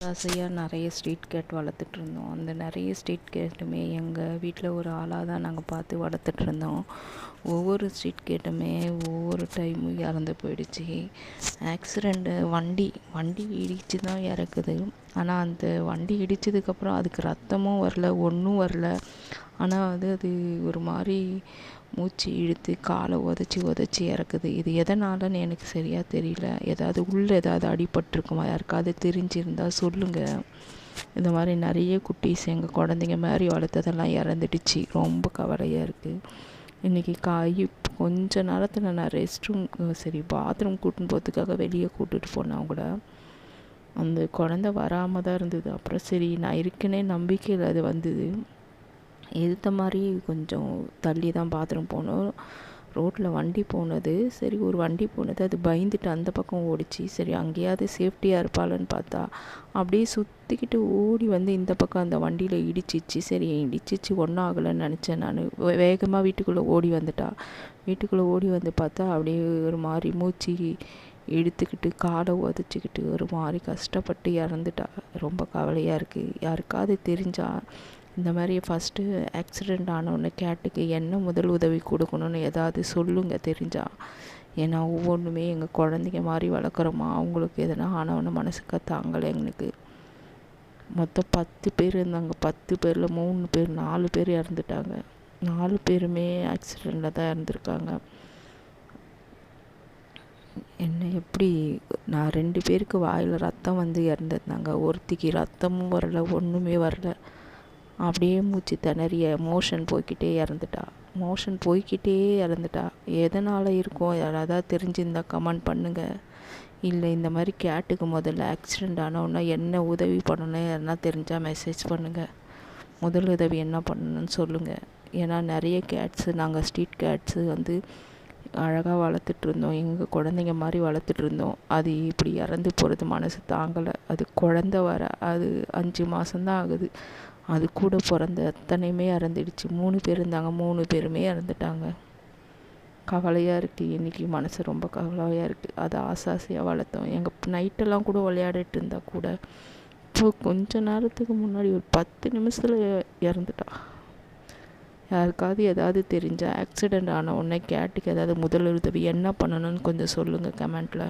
ஆசையாக நிறைய street gate வளர்த்துட்ருந்தோம். அந்த நிறைய ஸ்ட்ரீட் கேட்டுமே எங்கள் வீட்டில் ஒரு ஆளாக தான் நாங்கள் பார்த்து வளர்த்துட்ருந்தோம். ஒவ்வொரு ஸ்ட்ரீட் கேட்டுமே ஒவ்வொரு டைமும் இறந்து போயிடுச்சு. ஆக்சிடெண்ட்டு வண்டி இடித்து தான் இறக்குது. ஆனால் அந்த வண்டி இடித்ததுக்கப்புறம் அதுக்கு ரத்தமும் வரல, ஒன்றும் வரல. ஆனால் அது ஒரு மாதிரி மூச்சு இழுத்து காலை உதச்சி இறக்குது. இது எதனாலன்னு எனக்கு சரியாக தெரியல. உள்ளே ஏதாவது அடிபட்டிருக்குமா? யாருக்காவது தெரிஞ்சிருந்தால் சொல்லுங்கள். இந்த மாதிரி நிறைய குட்டீஸ் எங்கள் குழந்தைங்க மாதிரி வளர்த்ததெல்லாம் இறந்துடுச்சு. ரொம்ப கவலையாக இருக்குது. இன்றைக்கி கொஞ்ச நேரத்தில் நான் ரெஸ்ட் ரூம் பாத்ரூம் கூட்டின்னு போகிறதுக்காக வெளியே கூட்டிகிட்டு போனேன். அவங்கள அந்த குழந்த வராமல் தான் இருந்தது. அப்புறம் நான் இருக்குன்னே நம்பிக்கையில் அது வந்தது. எதிர்த்த மாதிரி கொஞ்சம் தள்ளி தான் பாத்ரூம் போனோம். ரோட்டில் வண்டி போனது. ஒரு வண்டி போனது, அது பயந்துட்டு அந்த பக்கம் ஓடிச்சு. அங்கேயாவது சேஃப்டியாக இருப்பாள்னு பார்த்தா அப்படியே சுற்றிக்கிட்டு ஓடி வந்து இந்த பக்கம் அந்த வண்டியில் இடிச்சிச்சு. ஒன்றும் ஆகலைன்னு நினச்சேன். நான் வேகமாக வீட்டுக்குள்ளே ஓடி வந்து பார்த்தா அப்படியே ஒரு மாதிரி மூச்சு எடுத்துக்கிட்டு காலை உதச்சிக்கிட்டு ஒரு மாதிரி கஷ்டப்பட்டு இறந்துட்டா. ரொம்ப கவலையாக இருக்குது. யாருக்காவது தெரிஞ்சால் இந்த மாதிரி ஃபஸ்ட்டு ஆக்சிடெண்ட் ஆனவுடனே கேட்டுக்கு என்ன முதல் உதவி கொடுக்கணுன்னு ஏதாவது சொல்லுங்கள் தெரிஞ்சால். ஏன்னா ஒவ்வொன்றுமே எங்கள் குழந்தைங்க மாதிரி வளர்க்குறோமா, அவங்களுக்கு எதனா ஆனவுடனே மனசுக்கு தாங்கலை எங்களுக்கு. மொத்தம் 10 பேர் இருந்தாங்க. 10 பேரில் 4 பேர் இறந்துட்டாங்க. 4 பேருமே ஆக்சிடெண்ட்டில் தான் இறந்துருக்காங்க. நான் 2 பேருக்கு வாயில் ரத்தம் வந்து இறந்துருந்தாங்க. ஒருத்திக்கு ரத்தமும் வரல, ஒன்றுமே வரல. அப்படியே மூச்சு திணறிய மோஷன் போய்கிட்டே இறந்துட்டா. எதனால் இருக்கும்? யாராவது தெரிஞ்சிருந்தால் கமெண்ட் பண்ணுங்கள். இல்லை இந்த மாதிரி கேட்டுக்கு முதல்ல ஆக்சிடெண்ட் ஆனவுடனே என்ன உதவி பண்ணணும் யாருன்னா தெரிஞ்சால் மெசேஜ் பண்ணுங்கள். முதல் உதவி என்ன பண்ணணும்னு சொல்லுங்கள். ஏன்னா நிறைய நாங்கள் ஸ்ட்ரீட் கேட்ஸு அழகாக வளர்த்துட்ருந்தோம். எங்கள் குழந்தைங்க மாதிரி வளர்த்துட்ருந்தோம். அது இப்படி இறந்து போகிறது மனசு தாங்கலை. அது குழந்த அது 5 மாதம்தான் ஆகுது. அது கூட பிறந்த அத்தனையுமே இறந்துடுச்சு. 3 பேர் இருந்தாங்க. 3 பேருமே இறந்துட்டாங்க. கவலையாக இருக்குது. இன்றைக்கி மனசு ரொம்ப கவலையாக இருக்குது. அதை ஆசையாக வளர்த்தோம். எங்கள் நைட்டெல்லாம் கூட விளையாடிட்டு இருந்தால் கூட இப்போ கொஞ்ச நேரத்துக்கு முன்னாடி ஒரு 10 நிமிஷத்தில் இறந்துட்டா. யாருக்காவது ஏதாவது தெரிஞ்சால் ஆக்சிடெண்ட் ஆன உடனே கேட்டுக்கு ஏதாவது முதல் உதவி என்ன பண்ணணும்னு கொஞ்சம் சொல்லுங்கள் கமெண்ட்டில்.